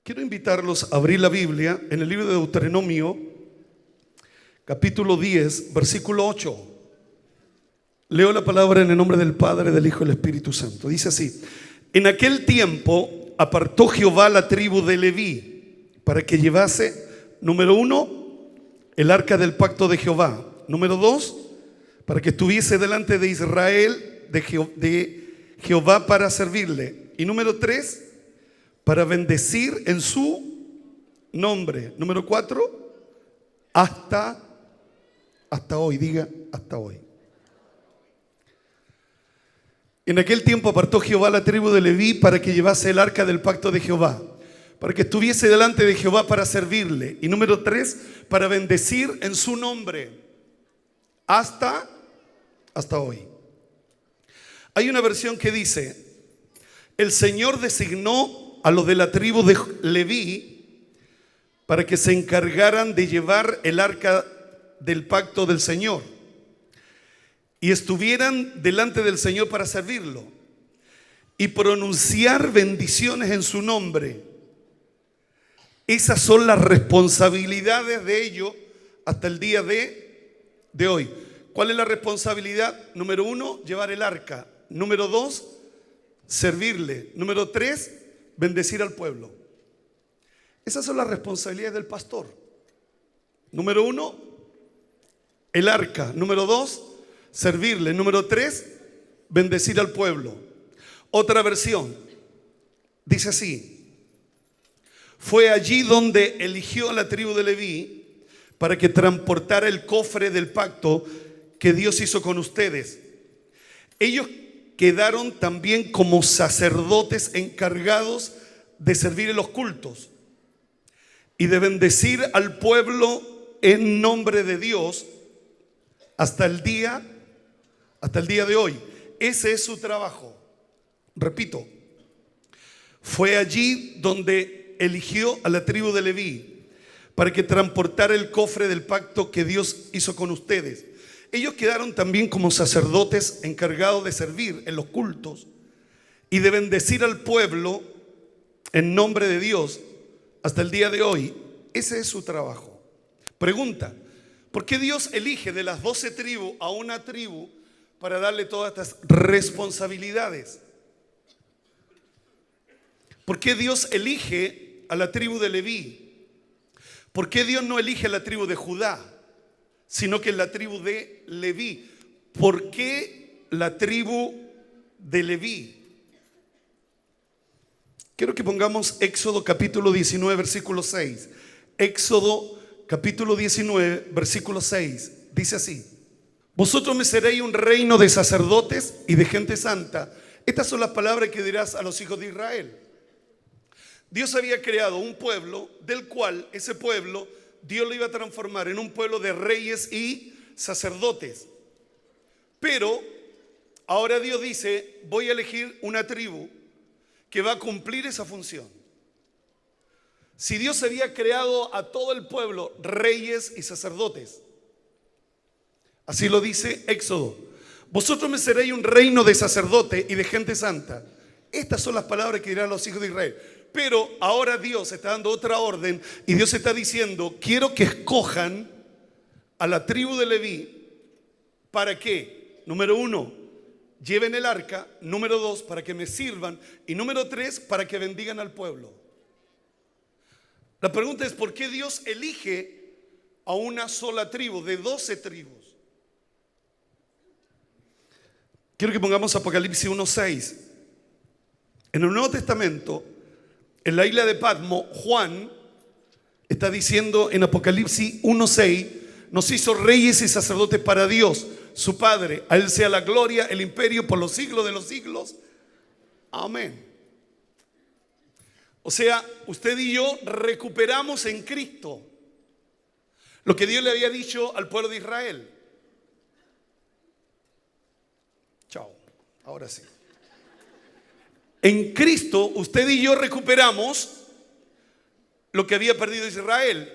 Quiero invitarlos a abrir la Biblia en el libro de Deuteronomio, capítulo 10, versículo 8. Leo la palabra en el nombre del Padre, del Hijo y del Espíritu Santo. Dice así: en aquel tiempo apartó Jehová la tribu de Leví para que llevase, número 1, el arca del pacto de Jehová. Número 2, para que estuviese delante de Israel, de Jehová para servirle. Y número 3, para bendecir en su nombre. Número 4, hasta hoy. Diga, hasta hoy. En aquel tiempo apartó Jehová la tribu de Leví para que llevase el arca del pacto de Jehová, para que estuviese delante de Jehová para servirle. Y número 3, para bendecir en su nombre hasta hoy. Hay una versión que dice: el Señor designó a los de la tribu de Leví para que se encargaran de llevar el arca del pacto del Señor y estuvieran delante del Señor para servirlo y pronunciar bendiciones en su nombre. Esas son las responsabilidades de ellos hasta el día de hoy. ¿Cuál es la responsabilidad? Número 1, llevar el arca. Número 2, servirle. Número 3, bendecir al pueblo. Esas son las responsabilidades del pastor. Número 1, el arca. Número 2, servirle. Número 3, bendecir al pueblo. Otra versión dice así: fue allí donde eligió a la tribu de Leví para que transportara el cofre del pacto que Dios hizo con ustedes. Ellos quedaron también como sacerdotes encargados de servir en los cultos y de bendecir al pueblo en nombre de Dios hasta el día de hoy. Ese es su trabajo. Repito, fue allí donde eligió a la tribu de Leví para que transportara el cofre del pacto que Dios hizo con ustedes. Ellos quedaron también como sacerdotes encargados de servir en los cultos y de bendecir al pueblo en nombre de Dios hasta el día de hoy. Ese es su trabajo. Pregunta: ¿por qué Dios elige de las 12 tribus a una tribu para darle todas estas responsabilidades? ¿Por qué Dios elige a la tribu de Leví? ¿Por qué Dios no elige a la tribu de Judá, sino que es la tribu de Leví? ¿Por qué la tribu de Leví? Quiero que pongamos Éxodo capítulo 19, versículo 6. Éxodo capítulo 19, versículo 6. Dice así: vosotros me seréis un reino de sacerdotes y de gente santa. Estas son las palabras que dirás a los hijos de Israel. Dios había creado un pueblo del cual ese pueblo Dios lo iba a transformar en un pueblo de reyes y sacerdotes. Pero ahora Dios dice: voy a elegir una tribu que va a cumplir esa función. Si Dios había creado a todo el pueblo reyes y sacerdotes, así lo dice Éxodo: vosotros me seréis un reino de sacerdotes y de gente santa. Estas son las palabras que dirán los hijos de Israel. Pero ahora Dios está dando otra orden y Dios está diciendo: quiero que escojan a la tribu de Leví. ¿Para qué? Número 1, lleven el arca. Número 2, para que me sirvan. Y número 3, para que bendigan al pueblo. La pregunta es: ¿por qué Dios elige a una sola tribu de 12 tribus? Quiero que pongamos Apocalipsis 1:6. En el Nuevo Testamento, en la isla de Patmos, Juan está diciendo en Apocalipsis 1:6: nos hizo reyes y sacerdotes para Dios, su Padre. A Él sea la gloria, el imperio por los siglos de los siglos. Amén. O sea, usted y yo recuperamos en Cristo lo que Dios le había dicho al pueblo de Israel. Chao, ahora sí. En Cristo usted y yo recuperamos lo que había perdido Israel.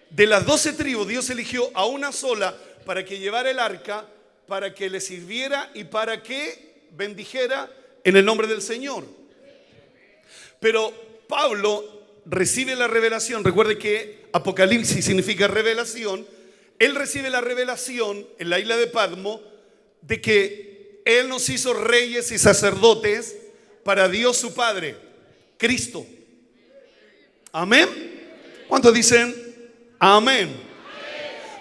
De las 12 tribus Dios eligió a una sola para que llevara el arca, para que le sirviera y para que bendijera en el nombre del Señor. Pero Pablo recibe la revelación, recuerde que Apocalipsis significa revelación, él recibe la revelación en la isla de Patmos de que él nos hizo reyes y sacerdotes para Dios su Padre, Cristo. Amén. ¿Cuántos dicen amén?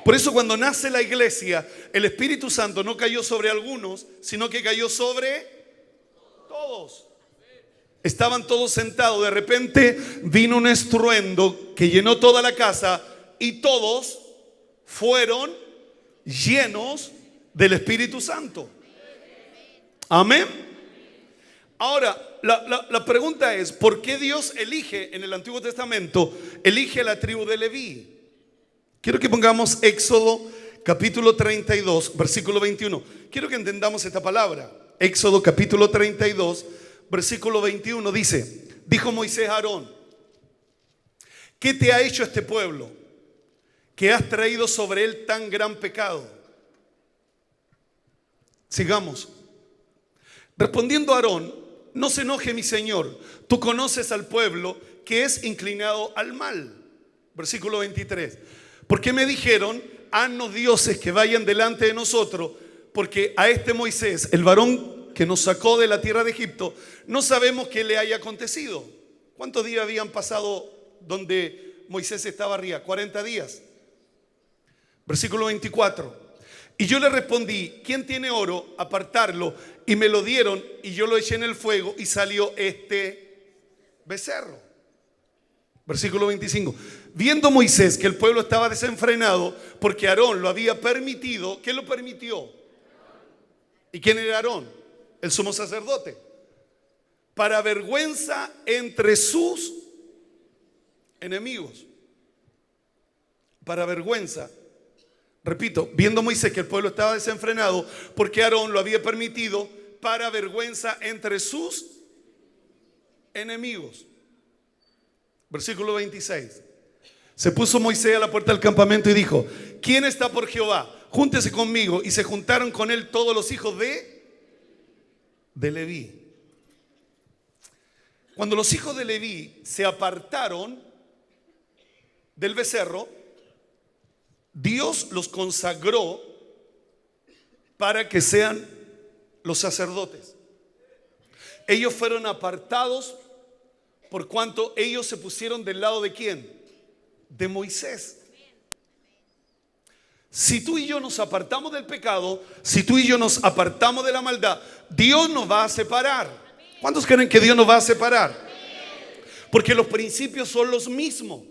Por eso cuando nace la iglesia, el Espíritu Santo no cayó sobre algunos, sino que cayó sobre todos. Estaban todos sentados, de repente vino un estruendo que llenó toda la casa y todos fueron llenos del Espíritu Santo. Amén. Ahora, la pregunta es, ¿por qué Dios elige en el Antiguo Testamento, elige a la tribu de Leví? Quiero que pongamos Éxodo capítulo 32, versículo 21. Quiero que entendamos esta palabra. Éxodo capítulo 32, versículo 21 dice: dijo Moisés a Aarón, ¿qué te ha hecho este pueblo que has traído sobre él tan gran pecado? Sigamos. Respondiendo Aarón, no se enoje mi señor, tú conoces al pueblo que es inclinado al mal. Versículo 23. Porque me dijeron, haznos dioses que vayan delante de nosotros, porque a este Moisés, el varón que nos sacó de la tierra de Egipto, no sabemos qué le haya acontecido. ¿Cuántos días habían pasado donde Moisés estaba arriba? 40 días. Versículo 24. Y yo le respondí, ¿quién tiene oro? Apartarlo. Y me lo dieron y yo lo eché en el fuego y salió este becerro. Versículo 25. Viendo Moisés que el pueblo estaba desenfrenado porque Aarón lo había permitido. ¿Quién lo permitió? ¿Y quién era Aarón? El sumo sacerdote. Para vergüenza entre sus enemigos. Para vergüenza. Repito, viendo Moisés que el pueblo estaba desenfrenado porque Aarón lo había permitido, para vergüenza entre sus enemigos. Versículo 26. Se puso Moisés a la puerta del campamento y dijo, ¿quién está por Jehová? Júntese conmigo. Y se juntaron con él todos los hijos de Leví. Cuando los hijos de Leví se apartaron del becerro, Dios los consagró para que sean los sacerdotes. Ellos fueron apartados por cuanto ellos se pusieron del lado de ¿quién? De Moisés. Si tú y yo nos apartamos del pecado, si tú y yo nos apartamos de la maldad, Dios nos va a separar. ¿Cuántos creen que Dios nos va a separar? Porque los principios son los mismos.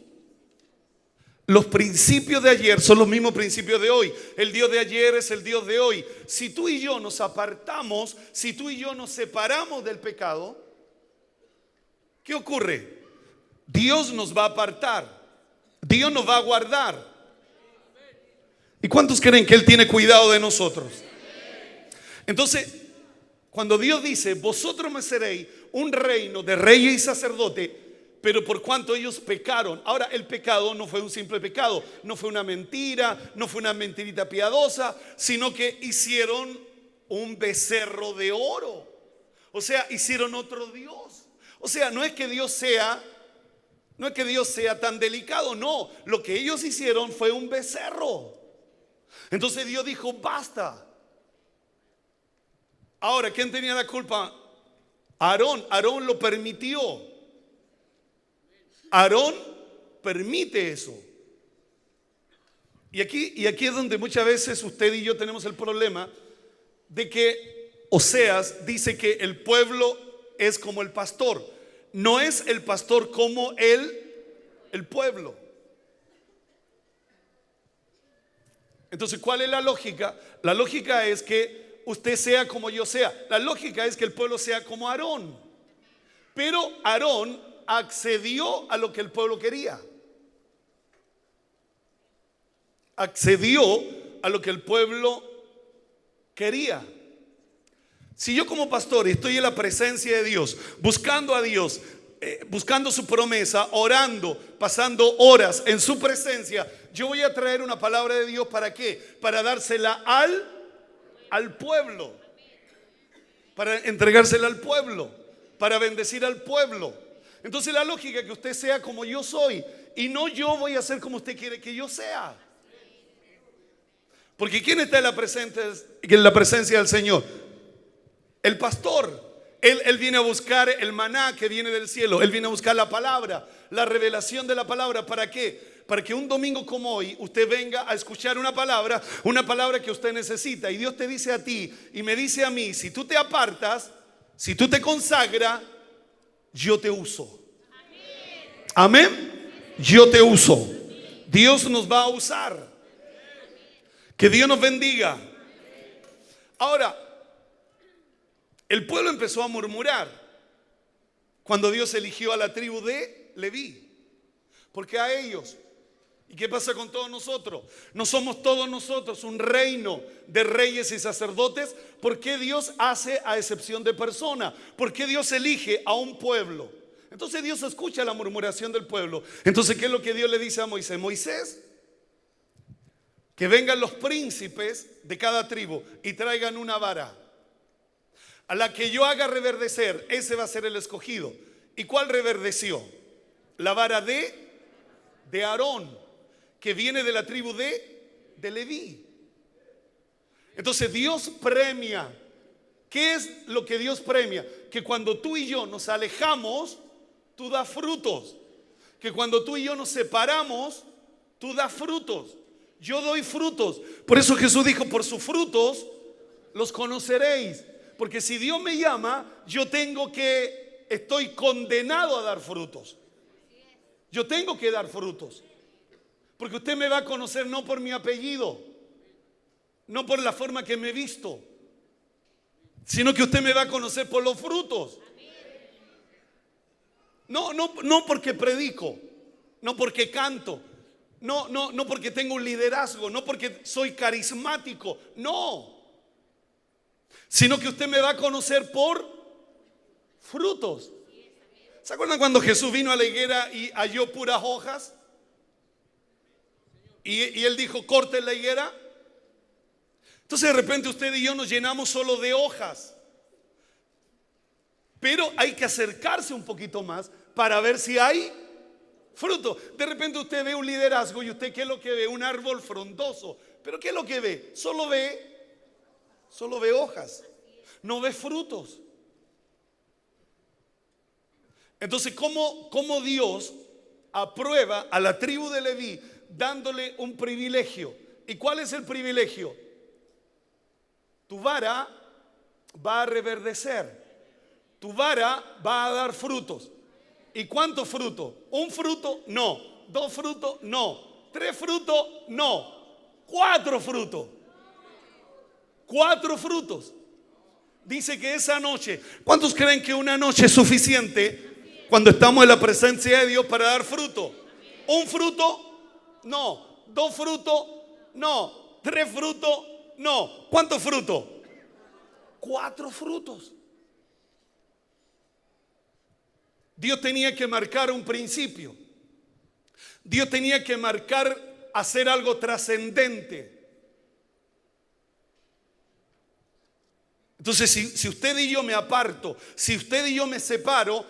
Los principios de ayer son los mismos principios de hoy. El Dios de ayer es el Dios de hoy. Si tú y yo nos apartamos, si tú y yo nos separamos del pecado, ¿qué ocurre? Dios nos va a apartar. Dios nos va a guardar. ¿Y cuántos creen que Él tiene cuidado de nosotros? Entonces, cuando Dios dice, vosotros me seréis un reino de reyes y sacerdotes, pero por cuanto ellos pecaron. Ahora, el pecado no fue un simple pecado, no fue una mentira, no fue una mentirita piadosa, sino que hicieron un becerro de oro. O sea, hicieron otro Dios. O sea, no es que Dios sea tan delicado, no. Lo que ellos hicieron fue un becerro. Entonces Dios dijo, basta. Ahora, ¿quién tenía la culpa? Aarón. Aarón lo permitió. Aarón permite eso. Y aquí es donde muchas veces usted y yo tenemos el problema de que Oseas dice que el pueblo es como el pastor. No es el pastor como el pueblo. Entonces, ¿cuál es la lógica? La lógica es que usted sea como yo sea. La lógica es que el pueblo sea como Aarón. Pero Aarón accedió a lo que el pueblo quería. Accedió a lo que el pueblo quería. Si yo como pastor estoy en la presencia de Dios, buscando a Dios, buscando su promesa, orando, pasando horas en su presencia, yo voy a traer una palabra de Dios. ¿Para qué? Para dársela al pueblo, para entregársela al pueblo, para bendecir al pueblo. Entonces la lógica es que usted sea como yo soy y no yo voy a ser como usted quiere que yo sea. Porque ¿quién está en la presencia del Señor? El pastor. Él viene a buscar el maná que viene del cielo. Él viene a buscar la palabra, la revelación de la palabra. ¿Para qué? Para que un domingo como hoy usted venga a escuchar una palabra que usted necesita. Y Dios te dice a ti y me dice a mí: si tú te apartas, si tú te consagras, yo te uso. Amén. Yo te uso. Dios nos va a usar. Que Dios nos bendiga. Ahora, el pueblo empezó a murmurar cuando Dios eligió a la tribu de Leví. Porque a ellos. ¿Y qué pasa con todos nosotros? No somos todos nosotros un reino de reyes y sacerdotes. ¿Por qué Dios hace a excepción de personas? ¿Por qué Dios elige a un pueblo? Entonces Dios escucha la murmuración del pueblo. Entonces, ¿qué es lo que Dios le dice a Moisés? Moisés, que vengan los príncipes de cada tribu y traigan una vara a la que yo haga reverdecer. Ese va a ser el escogido. ¿Y cuál reverdeció? La vara de Aarón, que viene de la tribu de Leví. Entonces Dios premia. ¿Qué es lo que Dios premia? Que cuando tú y yo nos alejamos, tú das frutos. Que cuando tú y yo nos separamos, tú das frutos. Yo doy frutos. Por eso Jesús dijo: por sus frutos los conoceréis. Porque si Dios me llama, estoy condenado a dar frutos. Yo tengo que dar frutos. Porque usted me va a conocer no por mi apellido, no por la forma que me he visto, sino que usted me va a conocer por los frutos. No porque predico, no porque canto, no porque tengo un liderazgo, no porque soy carismático, no. Sino que usted me va a conocer por frutos. ¿Se acuerdan cuando Jesús vino a la higuera y halló puras hojas? Y él dijo: corten la higuera. Entonces de repente usted y yo nos llenamos solo de hojas. Pero hay que acercarse un poquito más para ver si hay fruto. De repente usted ve un liderazgo y usted, ¿qué es lo que ve? Un árbol frondoso. Pero ¿qué es lo que ve? Solo ve hojas. No ve frutos. Entonces, ¿cómo Dios aprueba a la tribu de Leví dándole un privilegio? ¿Y cuál es el privilegio? Tu vara va a reverdecer. Tu vara va a dar frutos. ¿Y cuántos frutos? ¿Un fruto? No. ¿Dos frutos? No. ¿Tres frutos? No. ¿Cuatro frutos? 4 frutos. Dice que esa noche, ¿cuántos creen que una noche es suficiente cuando estamos en la presencia de Dios para dar fruto? ¿Un fruto? No. ¿2 frutos? No. ¿3 frutos? No. ¿Cuántos frutos? 4 frutos. Dios tenía que marcar un principio. Dios tenía que hacer algo trascendente. Entonces, si usted y yo me aparto, si usted y yo me separo,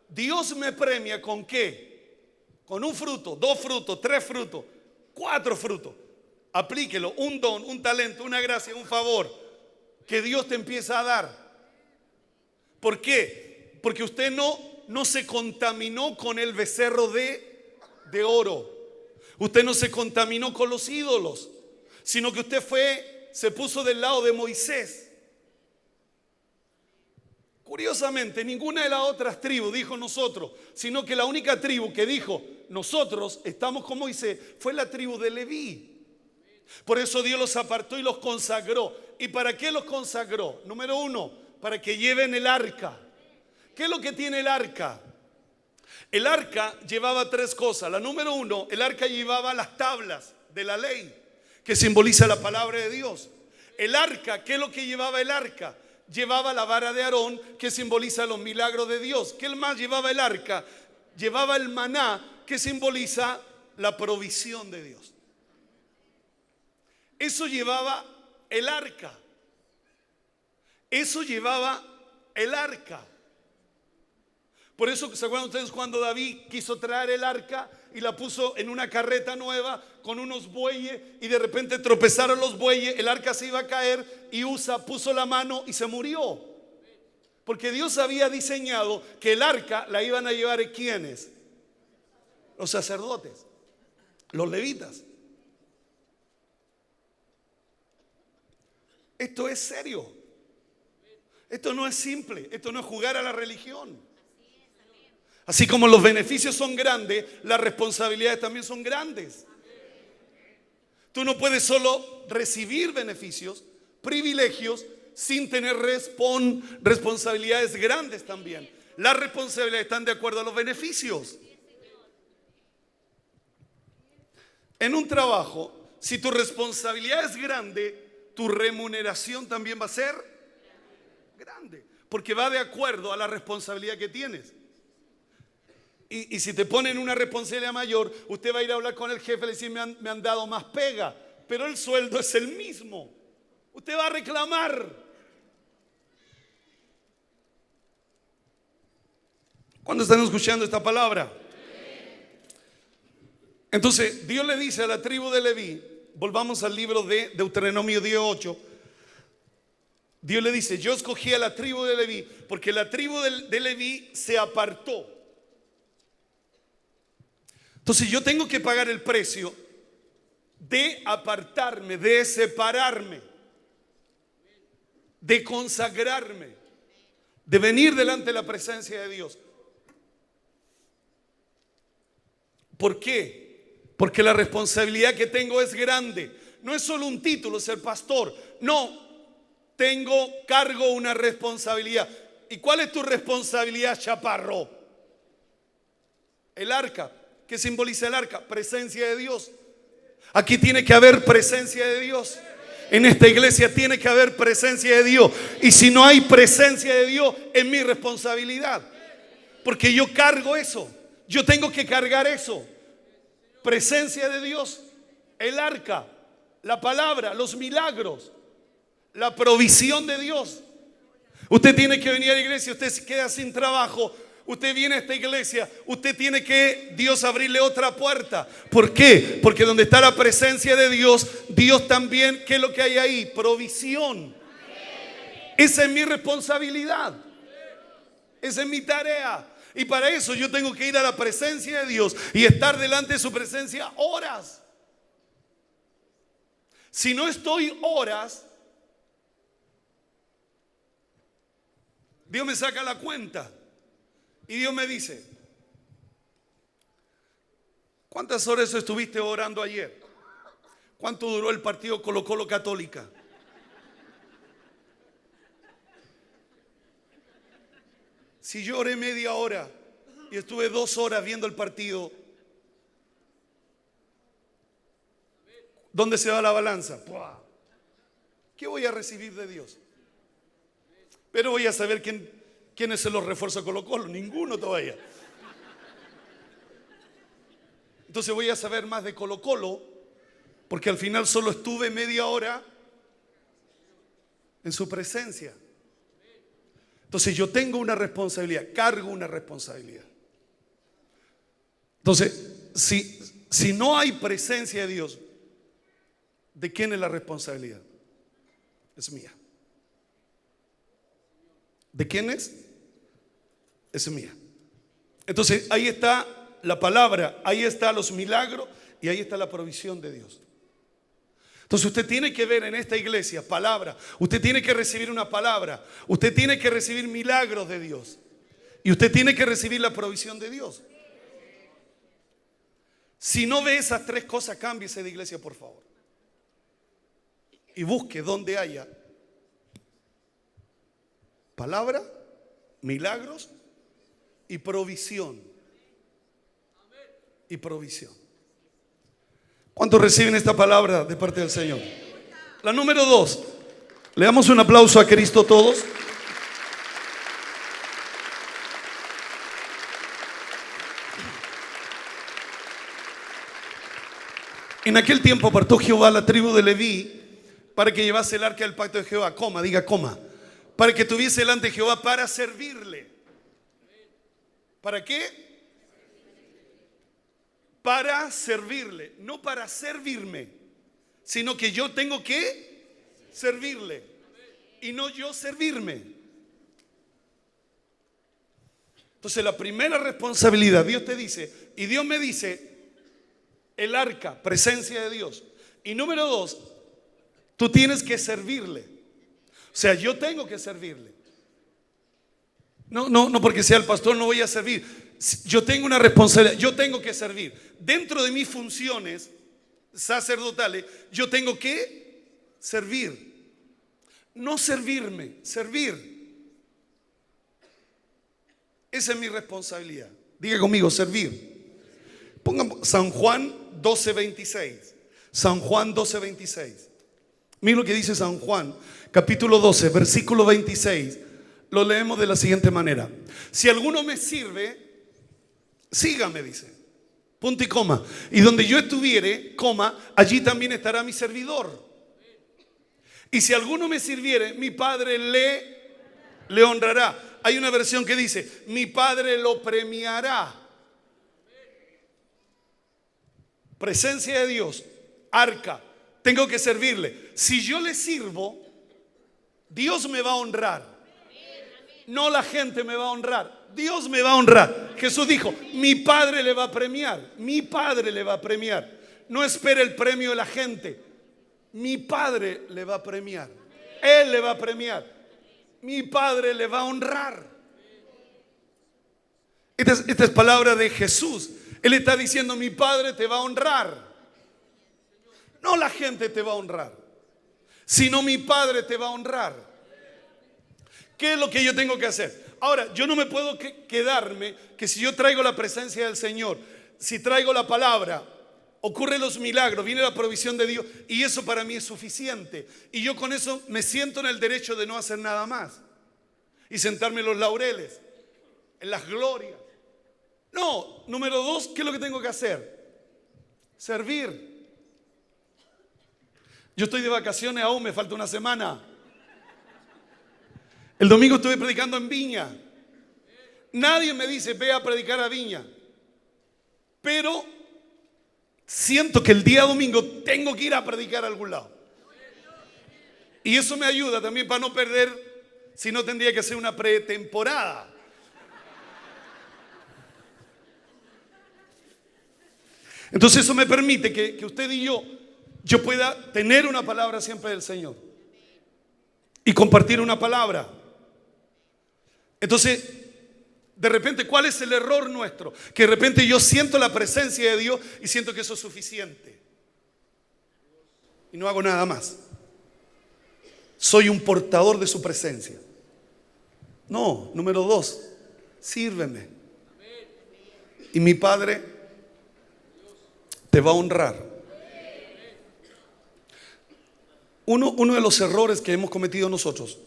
Dios me premia ¿con qué? Con un fruto, 2 frutos, 3 frutos, 4 frutos. Aplíquelo, un don, un talento, una gracia, un favor que Dios te empieza a dar. ¿Por qué? Porque usted no se contaminó con el becerro de oro. Usted no se contaminó con los ídolos, sino que usted se puso del lado de Moisés. Curiosamente, ninguna de las otras tribus dijo nosotros, sino que la única tribu que dijo nosotros estamos con Moisés fue la tribu de Leví. Por eso Dios los apartó y los consagró. ¿Y para qué los consagró? Número 1, para que lleven el arca. ¿Qué es lo que tiene el arca? El arca llevaba 3 cosas. La número 1, el arca llevaba las tablas de la ley, que simboliza la palabra de Dios. El arca, ¿qué es lo que llevaba el arca? Llevaba la vara de Aarón, que simboliza los milagros de Dios. ¿Qué más llevaba el arca? Llevaba el maná, que simboliza la provisión de Dios. Eso llevaba el arca. Eso llevaba el arca. Por eso, ¿se acuerdan ustedes cuando David quiso traer el arca y la puso en una carreta nueva con unos bueyes y de repente tropezaron los bueyes, el arca se iba a caer y Usa puso la mano y se murió? Porque Dios había diseñado que el arca la iban a llevar ¿quiénes? Los sacerdotes, los levitas. Esto es serio. Esto no es simple. Esto no es jugar a la religión. Así como los beneficios son grandes, las responsabilidades también son grandes. Tú no puedes solo recibir beneficios, privilegios, sin tener responsabilidades grandes también. Las responsabilidades están de acuerdo a los beneficios. En un trabajo, si tu responsabilidad es grande, tu remuneración también va a ser grande, porque va de acuerdo a la responsabilidad que tienes. Y si te ponen una responsabilidad mayor, usted va a ir a hablar con el jefe y le dice: me han dado más pega, pero el sueldo es el mismo. Usted va a reclamar. ¿Cuándo están escuchando esta palabra? Entonces Dios le dice a la tribu de Leví, volvamos al libro de Deuteronomio 18. Dios le dice: yo escogí a la tribu de Leví porque la tribu de Leví se apartó. Entonces yo tengo que pagar el precio de apartarme, de separarme, de consagrarme, de venir delante de la presencia de Dios. ¿Por qué? Porque la responsabilidad que tengo es grande. No es solo un título ser pastor. No, cargo una responsabilidad. ¿Y cuál es tu responsabilidad, chaparro? El arca. ¿Qué simboliza el arca? Presencia de Dios. Aquí tiene que haber presencia de Dios. En esta iglesia tiene que haber presencia de Dios. Y si no hay presencia de Dios, es mi responsabilidad. Porque yo cargo eso. Yo tengo que cargar eso. Presencia de Dios, el arca, la palabra, los milagros, la provisión de Dios. Usted tiene que venir a la iglesia, usted se queda sin trabajo. Usted viene a esta iglesia, usted tiene que Dios abrirle otra puerta. ¿Por qué? Porque donde está la presencia de Dios, Dios también, ¿qué es lo que hay ahí? Provisión. Esa es mi responsabilidad. Esa es mi tarea. Y para eso yo tengo que ir a la presencia de Dios y estar delante de su presencia horas. Si no estoy horas, Dios me saca la cuenta. Y Dios me dice: ¿cuántas horas estuviste orando ayer? ¿Cuánto duró el partido Colo-Colo Católica? Si yo oré media hora y estuve 2 horas viendo el partido, ¿dónde se va la balanza? ¿Qué voy a recibir de Dios? Pero voy a saber quiénes se los refuerzos Colo-Colo. Ninguno todavía. Entonces voy a saber más de Colo-Colo, porque al final solo estuve media hora en su presencia. Entonces yo tengo una responsabilidad, cargo una responsabilidad. Entonces, si no hay presencia de Dios, ¿de quién es la responsabilidad? Es mía. ¿De quién es? Es mía. Entonces ahí está la palabra, ahí están los milagros y ahí está la provisión de Dios. Entonces usted tiene que ver en esta iglesia palabra, usted tiene que recibir una palabra, usted tiene que recibir milagros de Dios y usted tiene que recibir la provisión de Dios. Si no ve esas 3 cosas, cámbiese de iglesia, por favor, y busque donde haya palabra, milagros y provisión. Y provisión. ¿Cuántos reciben esta palabra de parte del Señor? La número 2. Le damos un aplauso a Cristo todos. En aquel tiempo apartó Jehová a la tribu de Leví para que llevase el arca del pacto de Jehová. Diga coma. Para que tuviese delante de Jehová para servirle. ¿Para qué? Para servirle, no para servirme, sino que yo tengo que servirle y no yo servirme. Entonces la primera responsabilidad, Dios te dice, y Dios me dice, el arca, presencia de Dios. Y número 2, tú tienes que servirle. O sea, yo tengo que servirle. No porque sea el pastor no voy a servir. Yo tengo una responsabilidad, yo tengo que servir. Dentro de mis funciones sacerdotales, yo tengo que servir. No servirme, servir. Esa es mi responsabilidad. Diga conmigo, servir. Pongamos San Juan 12:26. San Juan 12:26. Mira lo que dice San Juan, capítulo 12, versículo 26. Lo leemos de la siguiente manera: si alguno me sirve, sígame, dice. Punto y coma. Y donde yo estuviere, coma, allí también estará mi servidor. Y si alguno me sirviere, mi Padre le honrará. Hay una versión que dice, mi Padre lo premiará. Presencia de Dios, arca, tengo que servirle. Si yo le sirvo, Dios me va a honrar. No la gente me va a honrar, Dios me va a honrar. Jesús dijo, mi Padre le va a premiar. Mi Padre le va a premiar. No espere el premio de la gente. Mi Padre le va a premiar. Él le va a premiar. Mi Padre le va a honrar. Esta es palabra de Jesús. Él está diciendo, mi Padre te va a honrar. No la gente te va a honrar, sino mi Padre te va a honrar. ¿Qué es lo que yo tengo que hacer? Ahora, yo no me puedo quedarme que si yo traigo la presencia del Señor, si traigo la palabra, ocurren los milagros, viene la provisión de Dios y eso para mí es suficiente. Y yo con eso me siento en el derecho de no hacer nada más y sentarme en los laureles, en las glorias. No, número 2, ¿qué es lo que tengo que hacer? Servir. Yo estoy de vacaciones aún, me falta una semana. El domingo estuve predicando en Viña. Nadie me dice, ve a predicar a Viña. Pero siento que el día domingo tengo que ir a predicar a algún lado. Y eso me ayuda también para no perder, si no tendría que hacer una pretemporada. Entonces eso me permite que usted y yo pueda tener una palabra siempre del Señor y compartir una palabra. Entonces, de repente, ¿cuál es el error nuestro? Que de repente yo siento la presencia de Dios y siento que eso es suficiente y no hago nada más. Soy un portador de su presencia. No, número 2, sírveme y mi Padre te va a honrar. Uno de los errores que hemos cometido nosotros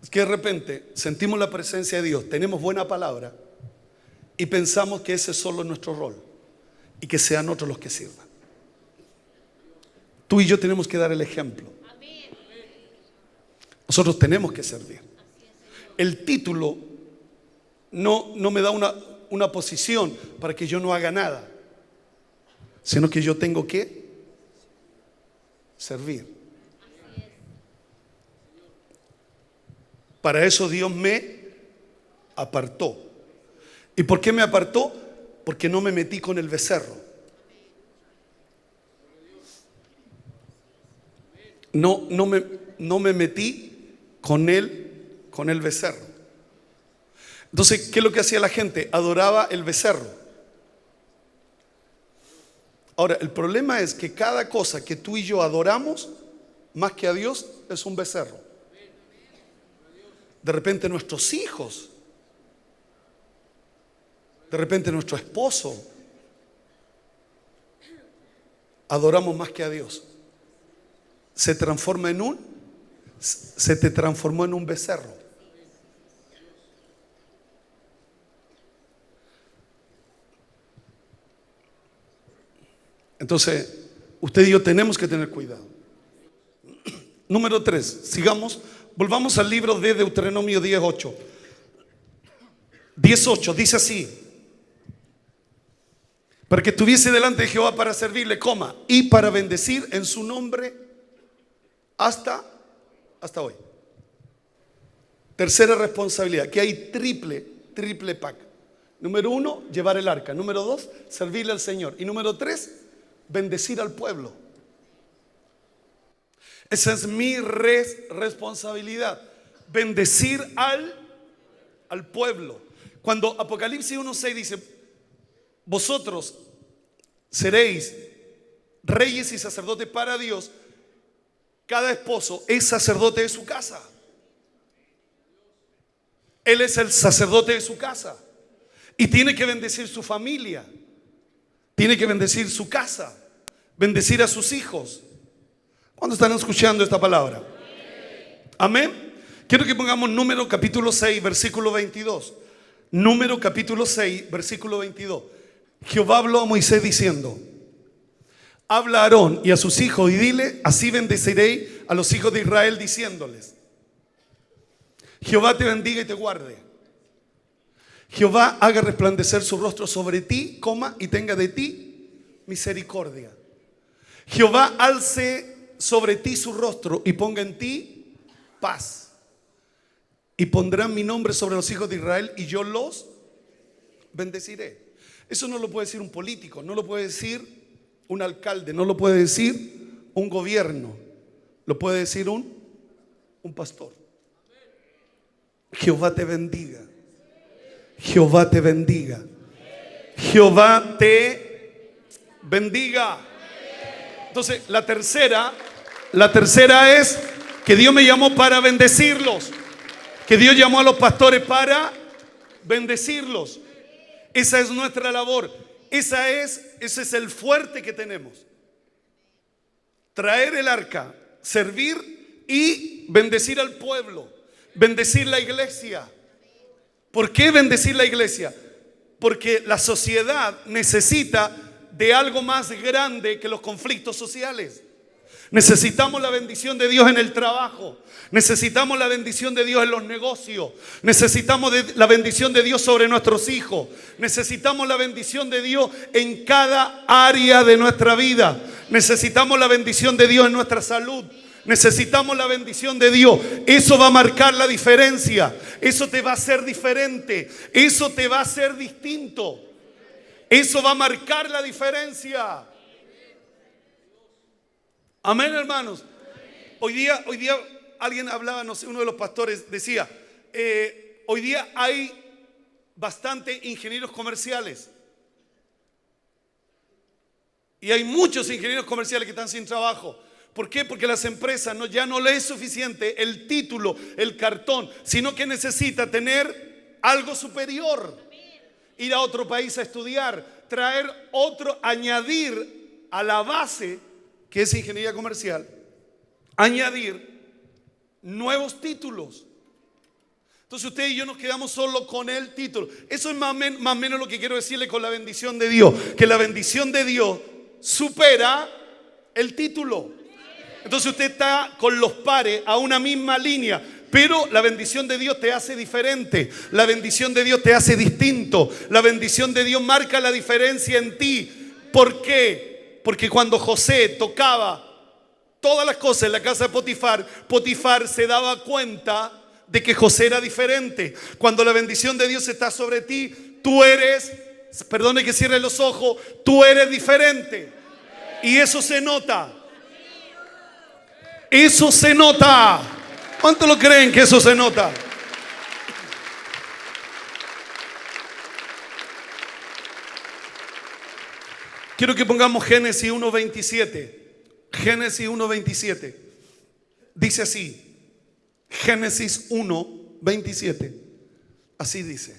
es que de repente sentimos la presencia de Dios, tenemos buena palabra y pensamos que ese es solo nuestro rol y que sean otros los que sirvan. Tú y yo tenemos que dar el ejemplo. Nosotros tenemos que servir. El título no me da una posición para que yo no haga nada, sino que yo tengo que servir. Para eso Dios me apartó. ¿Y por qué me apartó? Porque no me metí con el becerro. No me metí con el becerro. Entonces, ¿qué es lo que hacía la gente? Adoraba el becerro. Ahora, el problema es que cada cosa que tú y yo adoramos, más que a Dios, es un becerro. De repente nuestros hijos, de repente nuestro esposo, adoramos más que a Dios. Se te transformó en un becerro. Entonces, usted y yo tenemos que tener cuidado. Número 3, sigamos, volvamos al libro de Deuteronomio 10:8. 18 dice así: para que estuviese delante de Jehová para servirle, coma, y para bendecir en su nombre hasta hoy. Tercera responsabilidad, que hay triple pack. Número 1, llevar el arca. Número 2, servirle al Señor. Y número 3, bendecir al pueblo. Esa es mi responsabilidad, bendecir al pueblo. Cuando Apocalipsis 1:6 dice: vosotros seréis reyes y sacerdotes para Dios, cada esposo es sacerdote de su casa. Él es el sacerdote de su casa y tiene que bendecir su familia, tiene que bendecir su casa, bendecir a sus hijos. ¿Cuándo están escuchando esta palabra? Amén. Quiero que pongamos Número capítulo 6 versículo 22. Número capítulo 6 versículo 22. Jehová habló a Moisés diciendo: habla a Aarón y a sus hijos y dile: así bendeciré a los hijos de Israel, diciéndoles: Jehová te bendiga y te guarde. Jehová haga resplandecer su rostro sobre ti, coma, y tenga de ti misericordia. Jehová alce sobre ti su rostro y ponga en ti paz. Y pondrán mi nombre sobre los hijos de Israel y yo los bendeciré. Eso no lo puede decir un político, no lo puede decir un alcalde, no lo puede decir un gobierno, lo puede decir un pastor. Jehová te bendiga. Jehová te bendiga. Jehová te bendiga. Entonces, la tercera es que Dios me llamó para bendecirlos. Que Dios llamó a los pastores para bendecirlos. Esa es nuestra labor. Ese es el fuerte que tenemos. Traer el arca, servir y bendecir al pueblo. Bendecir la iglesia. ¿Por qué bendecir la iglesia? Porque la sociedad necesita de algo más grande que los conflictos sociales. Necesitamos la bendición de Dios en el trabajo. Necesitamos la bendición de Dios en los negocios. Necesitamos la bendición de Dios sobre nuestros hijos. Necesitamos la bendición de Dios en cada área de nuestra vida. Necesitamos la bendición de Dios en nuestra salud. Necesitamos la bendición de Dios. Eso va a marcar la diferencia. Eso te va a hacer diferente. Eso te va a hacer distinto. Eso va a marcar la diferencia. Amén, hermanos. Hoy día alguien hablaba, no sé, uno de los pastores decía, hoy día hay bastante ingenieros comerciales. Y hay muchos ingenieros comerciales que están sin trabajo. ¿Por qué? Porque las empresas ya no les es suficiente el título, el cartón, sino que necesita tener algo superior. Ir a otro país a estudiar, traer otro, añadir a la base, que es ingeniería comercial, añadir nuevos títulos. Entonces usted y yo nos quedamos solo con el título. Eso es más o menos lo que quiero decirle con la bendición de Dios. Que la bendición de Dios supera el título. Entonces usted está con los pares a una misma línea, pero la bendición de Dios te hace diferente. La bendición de Dios te hace distinto. La bendición de Dios marca la diferencia en ti. ¿Por qué? Porque cuando José tocaba todas las cosas en la casa de Potifar, Potifar se daba cuenta de que José era diferente. Cuando la bendición de Dios está sobre ti, tú eres, perdone que cierre los ojos, tú eres diferente. Y eso se nota. Eso se nota. ¿Cuánto lo creen que eso se nota? Quiero que pongamos Génesis 1:27. Génesis 1:27. Dice así. Génesis 1:27. Así dice.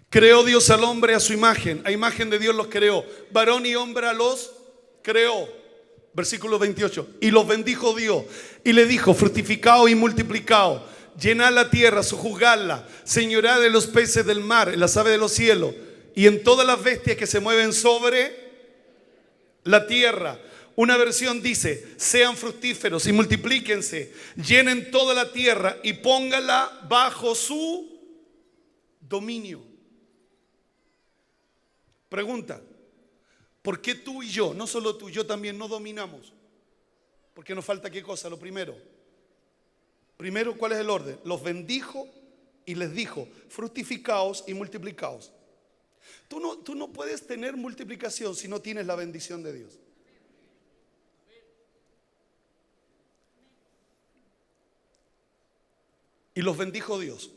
Creó Dios al hombre a su imagen. A imagen de Dios los creó. Varón y hembra los creó. Versículo 28. Y los bendijo Dios y le dijo: fructificaos y multiplicaos, llenad la tierra, sojuzgadla, señoread de los peces del mar, en las aves de los cielos y en todas las bestias que se mueven sobre la tierra. Una versión dice: sean fructíferos y multiplíquense, llenen toda la tierra y póngala bajo su dominio. Pregunta, ¿por qué tú y yo, no solo tú, yo también no dominamos? Porque nos falta qué cosa, lo primero. Primero, ¿cuál es el orden? Los bendijo y les dijo, fructificaos y multiplicaos. Tú no puedes tener multiplicación si no tienes la bendición de Dios. Y los bendijo Dios.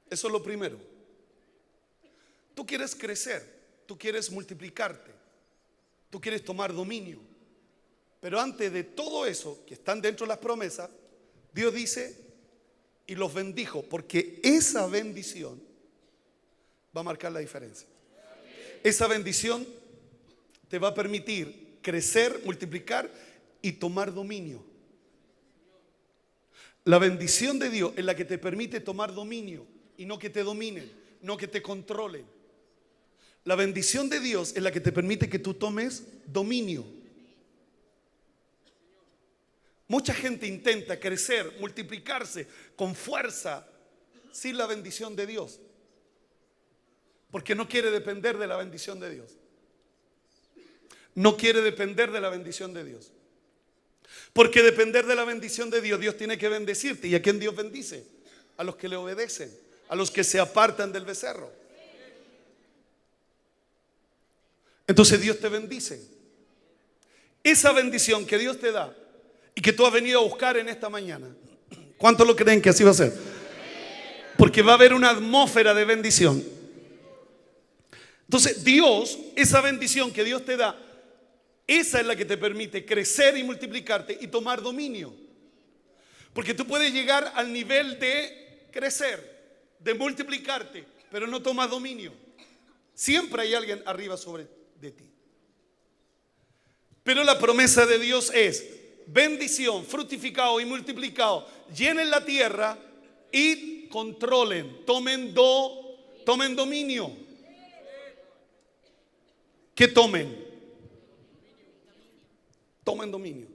Eso es lo primero. Tú quieres crecer, tú quieres multiplicarte, tú quieres tomar dominio. Pero antes de todo eso, que están dentro de las promesas, Dios dice, y los bendijo, porque esa bendición va a marcar la diferencia. Esa bendición te va a permitir crecer, multiplicar y tomar dominio. La bendición de Dios es la que te permite tomar dominio y no que te dominen, no que te controlen. La bendición de Dios es la que te permite que tú tomes dominio. Mucha gente intenta crecer, multiplicarse con fuerza sin la bendición de Dios, porque no quiere depender de la bendición de Dios. No quiere depender de la bendición de Dios. Porque depender de la bendición de Dios, Dios tiene que bendecirte. ¿Y a quién Dios bendice? A los que le obedecen, a los que se apartan del becerro. Entonces Dios te bendice. Esa bendición que Dios te da y que tú has venido a buscar en esta mañana, ¿cuántos lo creen que así va a ser? Porque va a haber una atmósfera de bendición. Entonces Dios, esa bendición que Dios te da, esa es la que te permite crecer y multiplicarte y tomar dominio. Porque tú puedes llegar al nivel de crecer, de multiplicarte, pero no tomas dominio. Siempre hay alguien arriba sobre de ti. Pero la promesa de Dios es bendición, fructificado y multiplicado. Llenen la tierra y controlen, tomen dominio. ¿Qué tomen? Tomen dominio.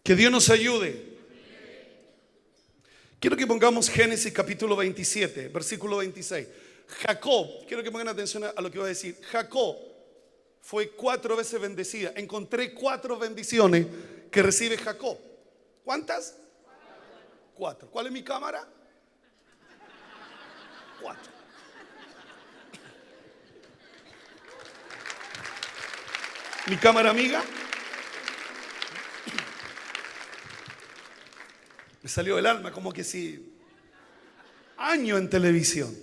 Que Dios nos ayude. Quiero que pongamos Génesis capítulo 27, versículo 26. Jacob, quiero que pongan atención a lo que voy a decir. Jacob fue 4 veces bendecida. Encontré 4 bendiciones que recibe Jacob. ¿Cuántas? 4. ¿Cuál es mi cámara? 4. ¿Mi cámara amiga? Me salió del alma como que si año en televisión.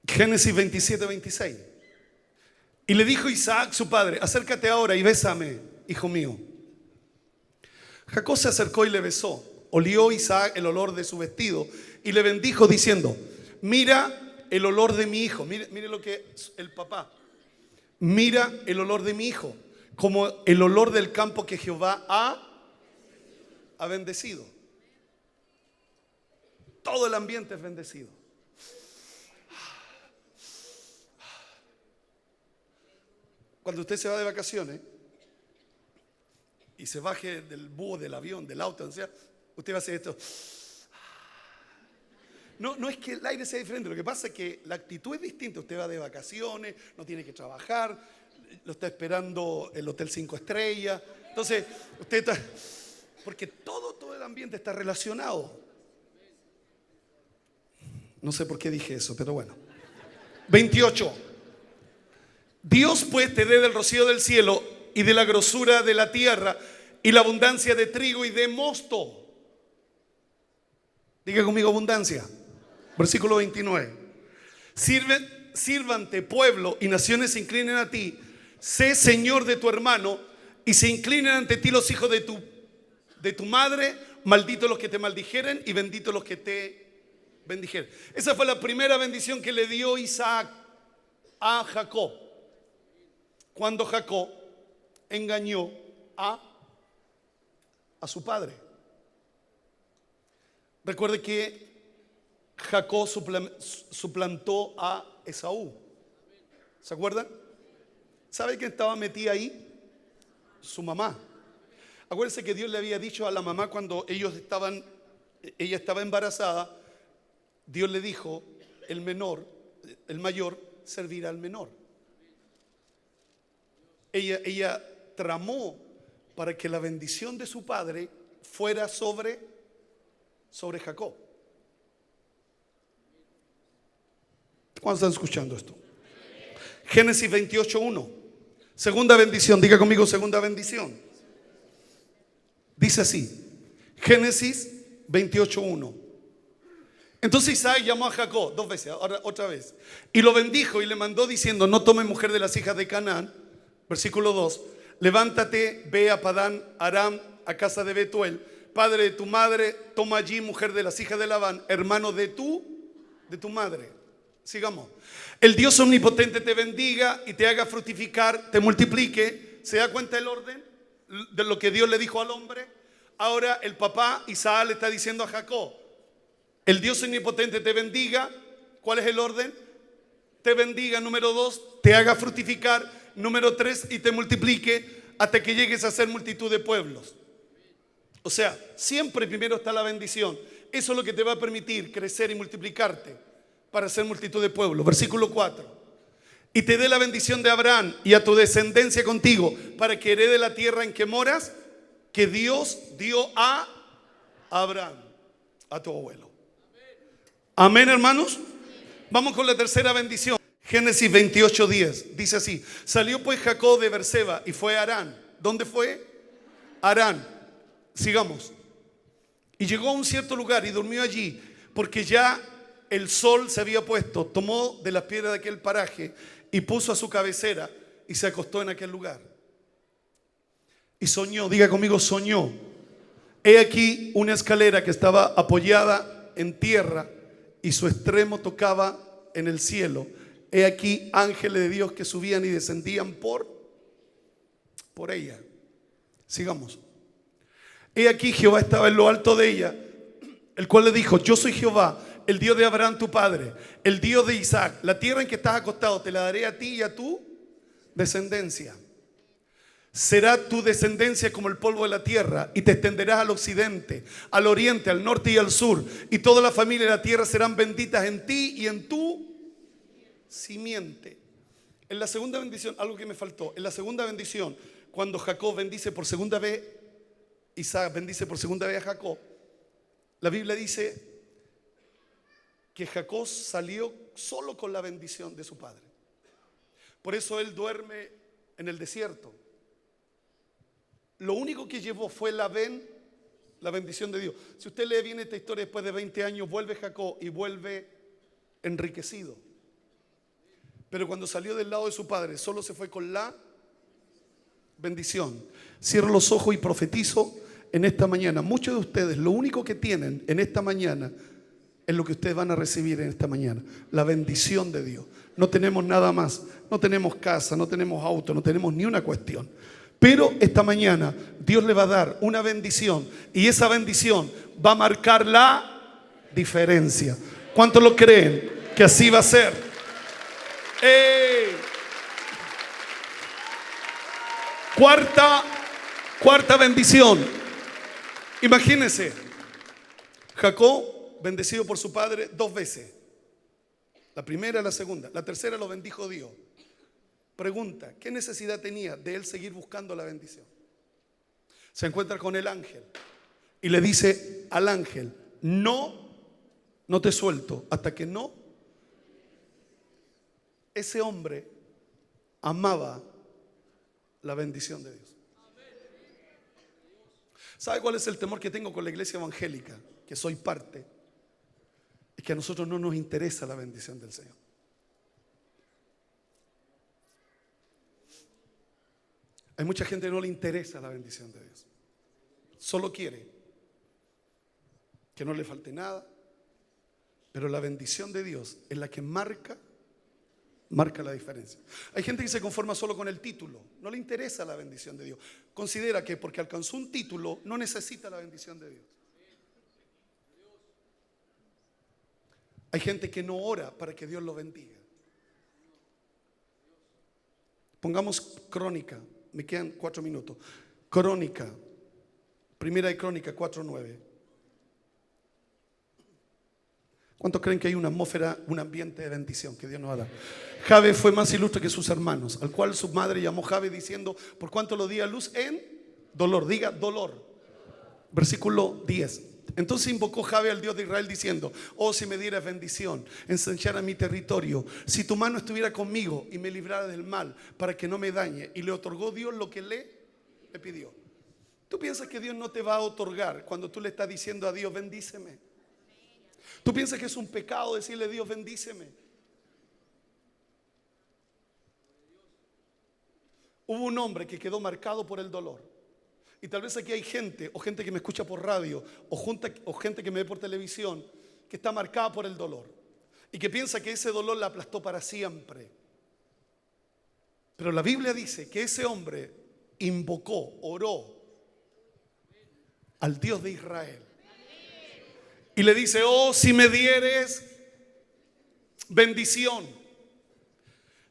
Génesis 27, 26. Y le dijo Isaac su padre, acércate ahora y bésame, hijo mío. Jacob se acercó y le besó. Olió Isaac el olor de su vestido y le bendijo diciendo, mira el olor de mi hijo. Mire lo que el papá. Mira el olor de mi hijo, como el olor del campo que Jehová ha bendecido. Todo el ambiente es bendecido. Cuando usted se va de vacaciones y se baje del búho, del avión, del auto, o sea, usted va a hacer esto. No es que el aire sea diferente, lo que pasa es que la actitud es distinta. Usted va de vacaciones, no tiene que trabajar, lo está esperando el hotel 5 estrellas. Entonces, usted está, porque todo el ambiente está relacionado. No sé por qué dije eso, pero bueno. 28. Dios pues te dé del rocío del cielo y de la grosura de la tierra y la abundancia de trigo y de mosto. Diga conmigo abundancia. Versículo 29. Sírvante pueblo y naciones se inclinen a ti. Sé señor de tu hermano y se inclinen ante ti los hijos de tu madre. Malditos los que te maldijeren y benditos los que te bendijeren. Esa fue la primera bendición que le dio Isaac a Jacob. Cuando Jacob engañó a su padre. Recuerde que Jacob suplantó a Esaú. ¿Se acuerdan? ¿Sabe quién estaba metida ahí? Su mamá. Acuérdense que Dios le había dicho a la mamá cuando ella estaba embarazada, Dios le dijo, el mayor servirá al menor. Ella tramó para que la bendición de su padre fuera sobre Jacob. ¿Cuántos están escuchando esto? Génesis 28:1. Segunda bendición, diga conmigo segunda bendición. Dice así, Génesis 28:1. Entonces Isaac llamó a Jacob 2 veces, ahora otra vez, y lo bendijo y le mandó diciendo, no tome mujer de las hijas de Canaán. Versículo 2, levántate, ve a Padán Aram, a casa de Betuel, padre de tu madre, toma allí mujer de las hijas de Labán, hermano de tu madre. Sigamos. El Dios omnipotente te bendiga y te haga fructificar, te multiplique. ¿Se da cuenta el orden de lo que Dios le dijo al hombre? Ahora el papá Isaac le está diciendo a Jacob, el Dios omnipotente te bendiga. ¿Cuál es el orden? Te bendiga, número 2, te haga fructificar, número 3, y te multiplique hasta que llegues a ser multitud de pueblos. O sea, siempre primero está la bendición. Eso es lo que te va a permitir crecer y multiplicarte para ser multitud de pueblos. Versículo 4. Y te dé la bendición de Abraham y a tu descendencia contigo, para que herede la tierra en que moras, que Dios dio a Abraham, a tu abuelo. Amén, hermanos. Vamos con la tercera bendición. Génesis 28:10. Dice así, salió pues Jacob de Beerseba y fue a Harán. ¿Dónde fue? Harán. Sigamos. Y llegó a un cierto lugar y durmió allí, porque ya el sol se había puesto. Tomó de las piedras de aquel paraje y puso a su cabecera y se acostó en aquel lugar. Y soñó, diga conmigo, soñó. He aquí una escalera que estaba apoyada en tierra y su extremo tocaba en el cielo. He aquí ángeles de Dios que subían y descendían por ella. Sigamos. He aquí Jehová estaba en lo alto de ella, el cual le dijo, yo soy Jehová, el Dios de Abraham tu padre, el Dios de Isaac. La tierra en que estás acostado te la daré a ti y a tu descendencia. Será tu descendencia como el polvo de la tierra, y te extenderás al occidente, al oriente, al norte y al sur, y toda la familia de la tierra serán benditas en ti y en tu simiente. En la segunda bendición, algo que me faltó, en la segunda bendición, cuando Jacob bendice por segunda vez, Isaac bendice por segunda vez a Jacob, la Biblia dice que Jacob salió solo con la bendición de su padre. Por eso él duerme en el desierto. Lo único que llevó fue la bendición de Dios. Si usted lee bien esta historia, después de 20 años vuelve Jacob y vuelve enriquecido. Pero cuando salió del lado de su padre, solo se fue con la bendición. Cierro los ojos y profetizo en esta mañana. Muchos de ustedes, lo único que tienen en esta mañana es lo que ustedes van a recibir en esta mañana, la bendición de Dios. No tenemos nada más, no tenemos casa, no tenemos auto, no tenemos ni una cuestión. Pero esta mañana Dios le va a dar una bendición, y esa bendición va a marcar la diferencia. ¿Cuántos lo creen que así va a ser? Cuarta bendición. Imagínense, Jacob bendecido por su padre 2 veces. La primera y la segunda. La tercera lo bendijo Dios. Pregunta, ¿qué necesidad tenía de él seguir buscando la bendición? Se encuentra con el ángel y le dice al ángel, no te suelto hasta que no. Ese hombre amaba la bendición de Dios. ¿Sabe cuál es el temor que tengo con la iglesia evangélica? Que soy parte. Es que a nosotros no nos interesa la bendición del Señor. Hay mucha gente que no le interesa la bendición de Dios. Solo quiere que no le falte nada. Pero la bendición de Dios es la que marca la diferencia. Hay gente que se conforma solo con el título. No le interesa la bendición de Dios. Considera que porque alcanzó un título no necesita la bendición de Dios. Hay gente que no ora para que Dios lo bendiga. Pongamos Crónica. Me quedan 4 minutos. Crónica Primera de Crónicas 4:9. ¿Cuántos creen que hay una atmósfera, un ambiente de bendición que Dios nos ha dado? Jabe fue más ilustre que sus hermanos, al cual su madre llamó Jabe diciendo: por cuanto lo di a luz en dolor. Diga dolor. Versículo 10. Entonces invocó Jabe al Dios de Israel diciendo: oh, si me dieras bendición, ensanchara mi territorio, si tu mano estuviera conmigo y me librara del mal, para que no me dañe. Y le otorgó Dios lo que le pidió. ¿Tú piensas que Dios no te va a otorgar cuando tú le estás diciendo a Dios: bendíceme? ¿Tú piensas que es un pecado decirle a Dios: bendíceme? Hubo un hombre que quedó marcado por el dolor. Y tal vez aquí hay gente, o gente que me escucha por radio, o gente que me ve por televisión, que está marcada por el dolor y que piensa que ese dolor la aplastó para siempre. Pero la Biblia dice que ese hombre invocó, oró al Dios de Israel y le dice: oh, si me dieres bendición,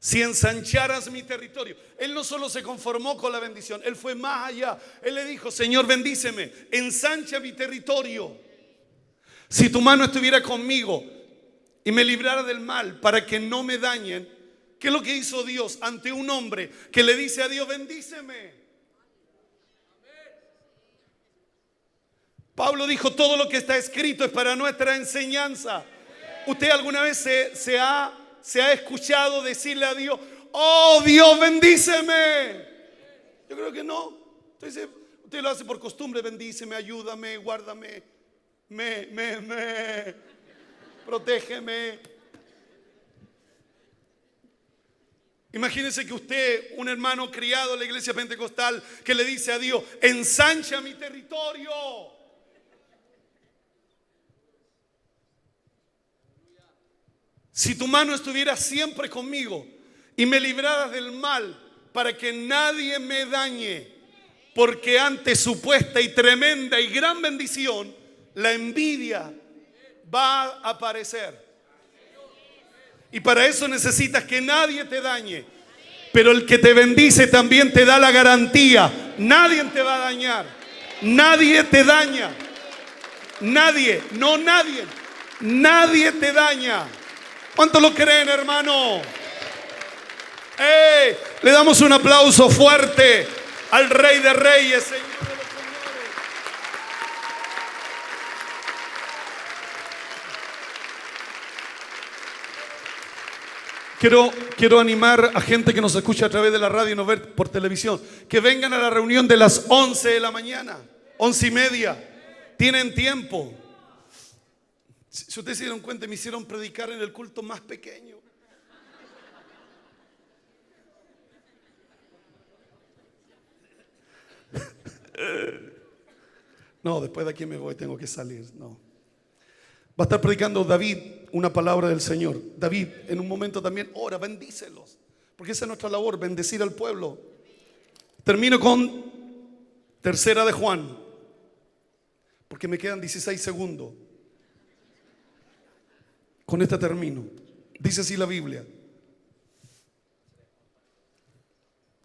si ensancharas mi territorio. Él no solo se conformó con la bendición, él fue más allá. Él le dijo: Señor, bendíceme, ensancha mi territorio. Si tu mano estuviera conmigo y me librara del mal, para que no me dañen. ¿Qué es lo que hizo Dios ante un hombre que le dice a Dios: bendíceme? Pablo dijo: todo lo que está escrito es para nuestra enseñanza. ¿Usted alguna vez se ha escuchado decirle a Dios: oh Dios, bendíceme? Yo creo que no. Entonces, usted lo hace por costumbre: bendíceme, ayúdame, guárdame, protégeme. Imagínese que usted, un hermano criado en la iglesia pentecostal, que le dice a Dios: ensancha mi territorio. Si tu mano estuviera siempre conmigo y me libraras del mal, para que nadie me dañe, porque ante supuesta y tremenda y gran bendición, la envidia va a aparecer. Y para eso necesitas que nadie te dañe. Pero el que te bendice también te da la garantía: nadie te va a dañar. Nadie te daña. Nadie, no nadie. Nadie te daña. ¿Cuántos lo creen, hermano? ¡Ey! Le damos un aplauso fuerte al Rey de Reyes, Señor de los Señores. Quiero animar a gente que nos escucha a través de la radio y nos ve por televisión, que vengan a la reunión de las 11 de la mañana, 11:30. Tienen tiempo. Si ustedes se dieron cuenta, me hicieron predicar en el culto más pequeño. No, después de aquí me voy, tengo que salir. No. Va a estar predicando David una palabra del Señor. David en un momento también ora: bendícelos, porque esa es nuestra labor, bendecir al pueblo. Termino con Tercera de Juan, porque me quedan 16 segundos. Con esta termino. Dice así la Biblia.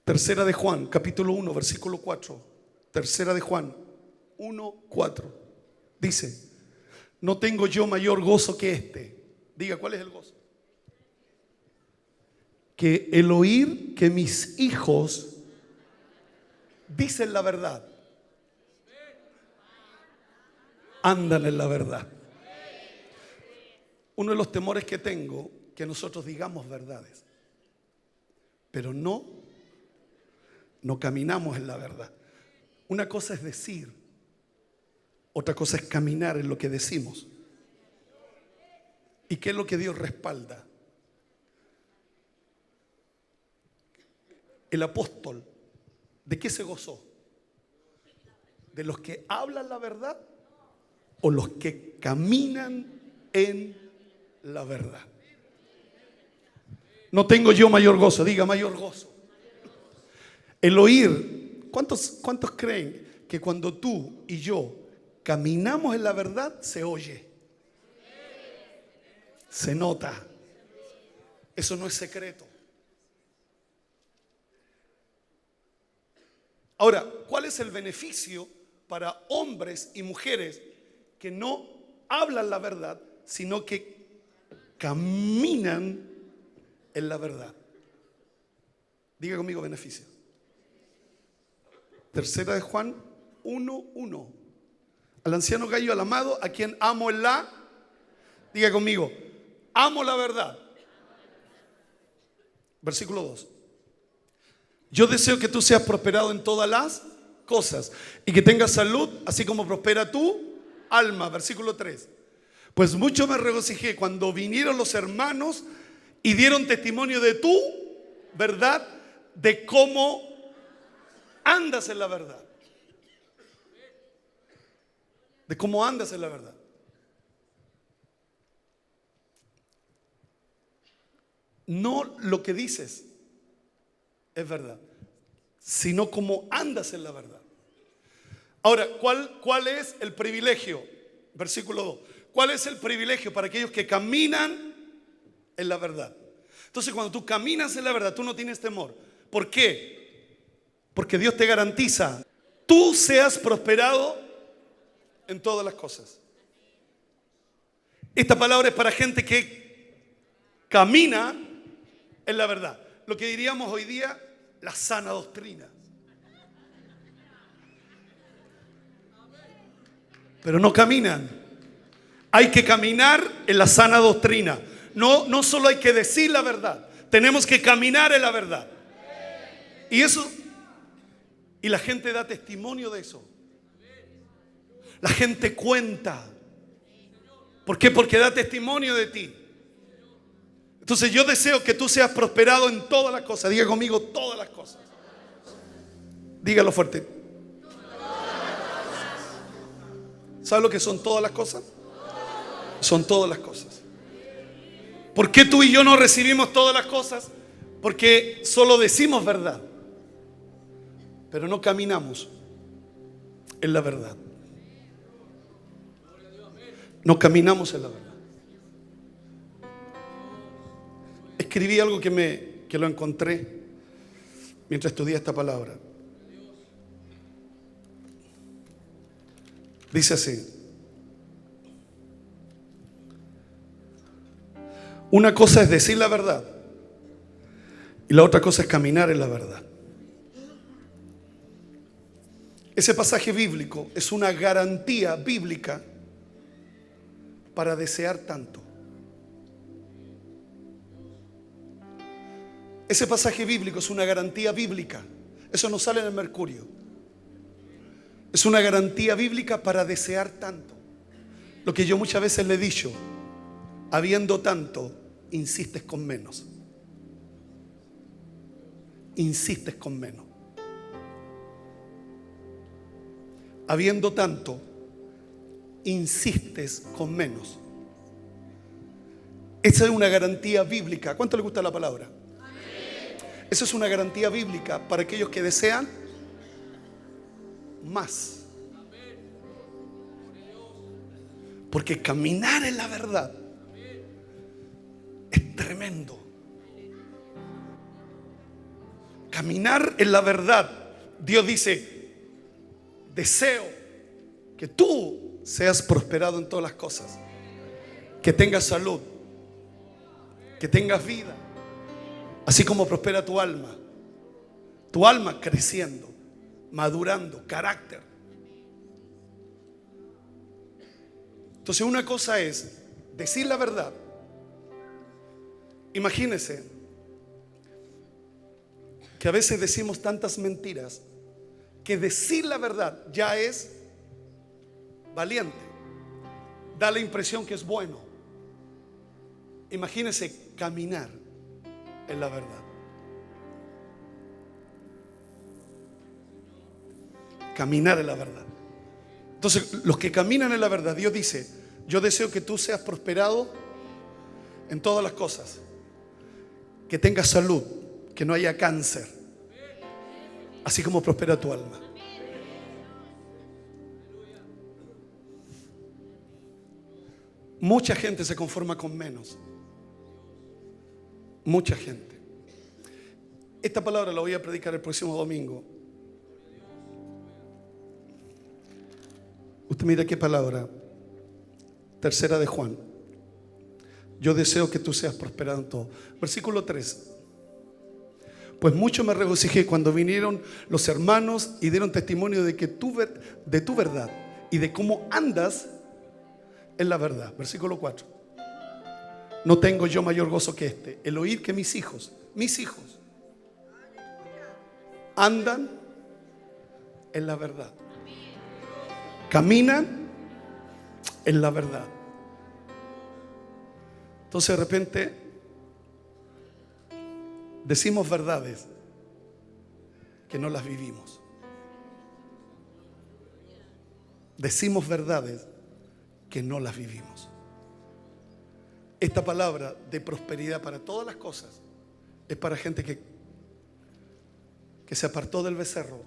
Tercera de Juan, capítulo 1, versículo 4. Tercera de Juan 1, 4. Dice: no tengo yo mayor gozo que este. Diga, ¿cuál es el gozo? Que el oír que mis hijos dicen la verdad, andan en la verdad. Uno de los temores que tengo, que nosotros digamos verdades, pero no caminamos en la verdad. Una cosa es decir, otra cosa es caminar en lo que decimos. ¿Y qué es lo que Dios respalda? El apóstol, ¿de qué se gozó? ¿De los que hablan la verdad o los que caminan en la verdad? No tengo yo mayor gozo. Diga, mayor gozo. El oír. ¿Cuántos creen que cuando tú y yo caminamos en la verdad se oye? Se nota. Eso no es secreto. Ahora, ¿cuál es el beneficio para hombres y mujeres que no hablan la verdad, sino que caminan en la verdad. Diga conmigo beneficio. Tercera de Juan 1:1. Al anciano Gallo, al amado, a quien amo en la... Diga conmigo, amo la verdad. Versículo 2. Yo deseo que tú seas prosperado en todas las cosas y que tengas salud, así como prospera tu alma. Versículo 3. Pues mucho me regocijé cuando vinieron los hermanos y dieron testimonio de tu verdad, de cómo andas en la verdad. De cómo andas en la verdad. No lo que dices es verdad, sino cómo andas en la verdad. Ahora, ¿cuál es el privilegio? Versículo 2. ¿Cuál es el privilegio para aquellos que caminan en la verdad? Entonces, cuando tú caminas en la verdad, tú no tienes temor. ¿Por qué? Porque Dios te garantiza, tú seas prosperado en todas las cosas. Esta palabra es para gente que camina en la verdad. Lo que diríamos hoy día, la sana doctrina. Pero no caminan. Hay que caminar en la sana doctrina. No solo hay que decir la verdad, tenemos que caminar en la verdad. Y la gente da testimonio de eso. La gente cuenta. ¿Por qué? Porque da testimonio de ti. Entonces yo deseo que tú seas prosperado en todas las cosas. Diga conmigo, todas las cosas. Dígalo fuerte. ¿Sabes lo que son todas las cosas? Son todas las cosas. ¿Por qué tú y yo no recibimos todas las cosas? Porque solo decimos verdad, pero no caminamos en la verdad. No caminamos en la verdad. Escribí algo que lo encontré mientras estudié esta palabra. Dice así: una cosa es decir la verdad y la otra cosa es caminar en la verdad. Ese pasaje bíblico es una garantía bíblica para desear tanto. Ese pasaje bíblico es una garantía bíblica. Eso no sale en el Mercurio. Es una garantía bíblica para desear tanto. Lo que yo muchas veces le he dicho: habiendo tanto, insistes con menos. Insistes con menos. Habiendo tanto, insistes con menos. Esa es una garantía bíblica. ¿Cuánto le gusta la palabra? Esa es una garantía bíblica para aquellos que desean más. Porque caminar en la verdad es tremendo. Caminar en la verdad. Dios dice: deseo que tú seas prosperado en todas las cosas, que tengas salud, que tengas vida, así como prospera tu alma creciendo, madurando, carácter. Entonces, una cosa es decir la verdad. Imagínese que a veces decimos tantas mentiras que decir la verdad ya es valiente, da la impresión que es bueno. Imagínese caminar en la verdad. Caminar en la verdad. Entonces, los que caminan en la verdad, Dios dice: yo deseo que tú seas prosperado en todas las cosas, que tengas salud, que no haya cáncer, así como prospera tu alma. Mucha gente se conforma con menos. Mucha gente. Esta palabra la voy a predicar el próximo domingo. Usted mira qué palabra. Tercera de Juan. Yo deseo que tú seas prosperado en todo. Versículo 3. Pues mucho me regocijé cuando vinieron los hermanos y dieron testimonio de de tu verdad y de cómo andas en la verdad. Versículo 4. No tengo yo mayor gozo que este, el oír que mis hijos andan en la verdad, caminan en la verdad. Entonces de repente decimos verdades que no las vivimos. Decimos verdades que no las vivimos. Esta palabra de prosperidad para todas las cosas es para gente que se apartó del becerro,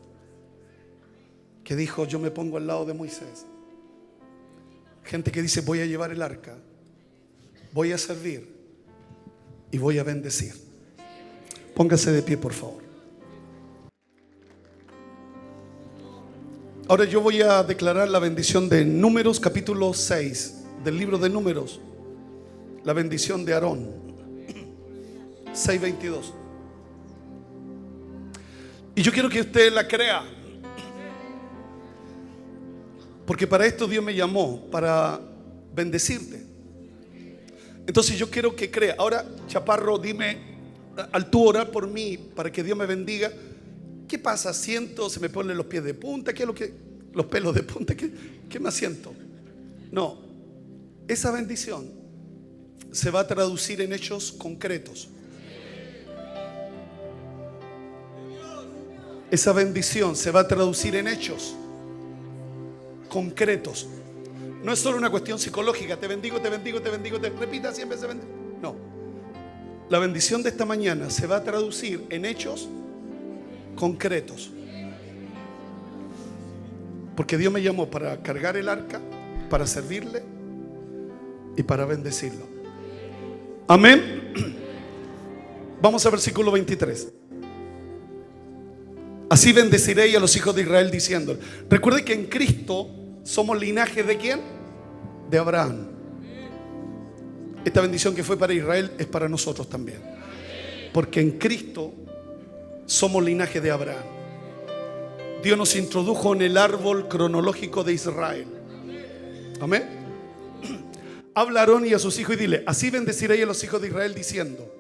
que dijo: yo me pongo al lado de Moisés. Gente que dice: voy a llevar el arca, voy a servir y voy a bendecir. Póngase de pie, por favor. Ahora yo voy a declarar la bendición de Números capítulo 6 del libro de Números. La bendición de Aarón. 6:22. Y yo quiero que usted la crea, porque para esto Dios me llamó, para bendecirte. Entonces yo quiero que crea. Ahora, Chaparro, dime, al tú orar por mí para que Dios me bendiga, ¿qué pasa? Siento, se me ponen los pies de punta, ¿qué es lo que? Los pelos de punta, ¿qué me siento? No, esa bendición se va a traducir en hechos concretos. Esa bendición se va a traducir en hechos concretos. No es solo una cuestión psicológica: te bendigo, te bendigo, te bendigo, te repita siempre se bendiga. No, la bendición de esta mañana se va a traducir en hechos concretos, porque Dios me llamó para cargar el arca, para servirle y para bendecirlo. Amén. Vamos al versículo 23. Así bendeciré a los hijos de Israel diciendo. Recuerde que en Cristo somos linaje ¿de quién? De Abraham. Esta bendición que fue para Israel es para nosotros también, porque en Cristo somos linaje de Abraham. Dios nos introdujo en el árbol cronológico de Israel. Amén. Habla a Aarón y a sus hijos y dile: así bendeciré a los hijos de Israel diciendo: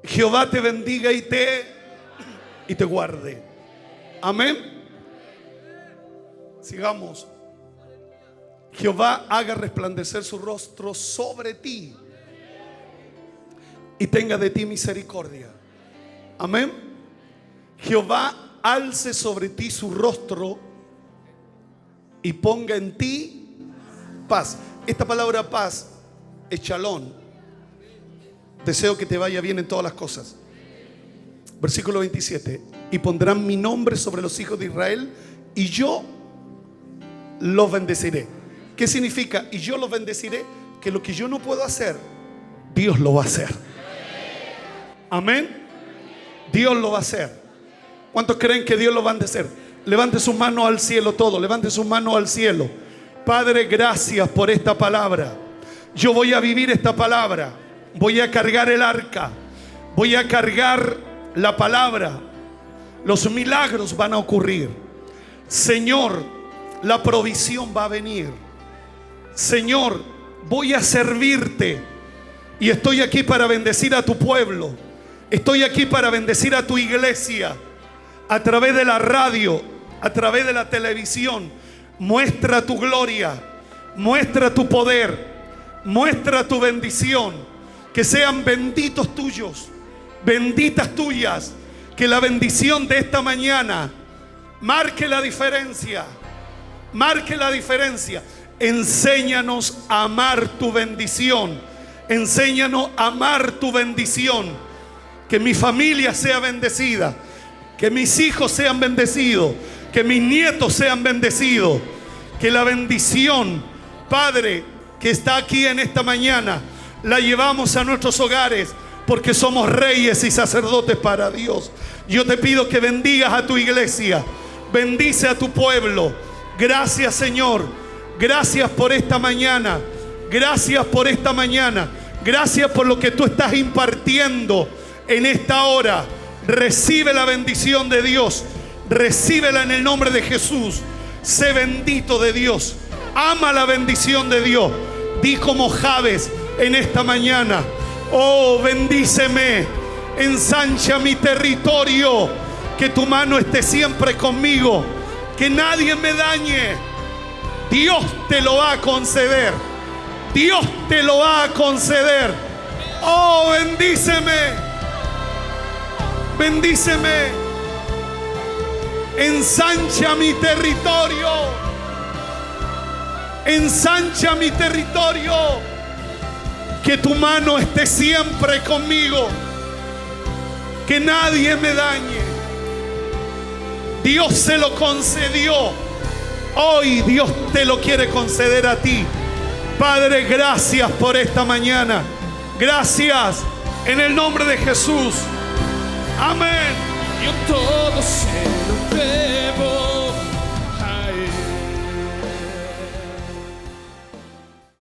Jehová te bendiga y te guarde. Amén. Sigamos. Jehová haga resplandecer su rostro sobre ti y tenga de ti misericordia. Amén. Jehová alce sobre ti su rostro y ponga en ti paz. Esta palabra paz es shalom. Deseo que te vaya bien en todas las cosas. Versículo 27. Y pondrán mi nombre sobre los hijos de Israel y yo los bendeciré. ¿Qué significa? Y yo los bendeciré. Que lo que yo no puedo hacer, Dios lo va a hacer. Amén. Dios lo va a hacer. ¿Cuántos creen que Dios lo va a hacer? Levante su mano al cielo todo. Levante su mano al cielo. Padre, gracias por esta palabra. Yo voy a vivir esta palabra. Voy a cargar el arca. Voy a cargar la palabra. Los milagros van a ocurrir. Señor, la provisión va a venir. Señor, voy a servirte. Y estoy aquí para bendecir a tu pueblo. Estoy aquí para bendecir a tu iglesia. A través de la radio, a través de la televisión. Muestra tu gloria. Muestra tu poder. Muestra tu bendición. Que sean benditos tuyos, benditas tuyas. Que la bendición de esta mañana marque la diferencia. Marque la diferencia. Enséñanos a amar tu bendición. Enséñanos a amar tu bendición. Que mi familia sea bendecida. Que mis hijos sean bendecidos. Que mis nietos sean bendecidos. Que la bendición, Padre, que está aquí en esta mañana, la llevamos a nuestros hogares, porque somos reyes y sacerdotes para Dios. Yo te pido que bendigas a tu iglesia. Bendice a tu pueblo. Gracias, Señor. Gracias por esta mañana. Gracias por esta mañana. Gracias por lo que tú estás impartiendo en esta hora. Recibe la bendición de Dios. Recíbela en el nombre de Jesús. Sé bendito de Dios. Ama la bendición de Dios. Di como Jabes en esta mañana: oh, bendíceme, ensancha mi territorio, que tu mano esté siempre conmigo, que nadie me dañe. Dios te lo va a conceder. Dios te lo va a conceder. Oh, bendíceme, bendíceme, ensancha mi territorio, ensancha mi territorio, que tu mano esté siempre conmigo, que nadie me dañe. Dios se lo concedió. Hoy Dios te lo quiere conceder a ti. Padre, gracias por esta mañana. Gracias en el nombre de Jesús. Amén. Yo todo se lo debo.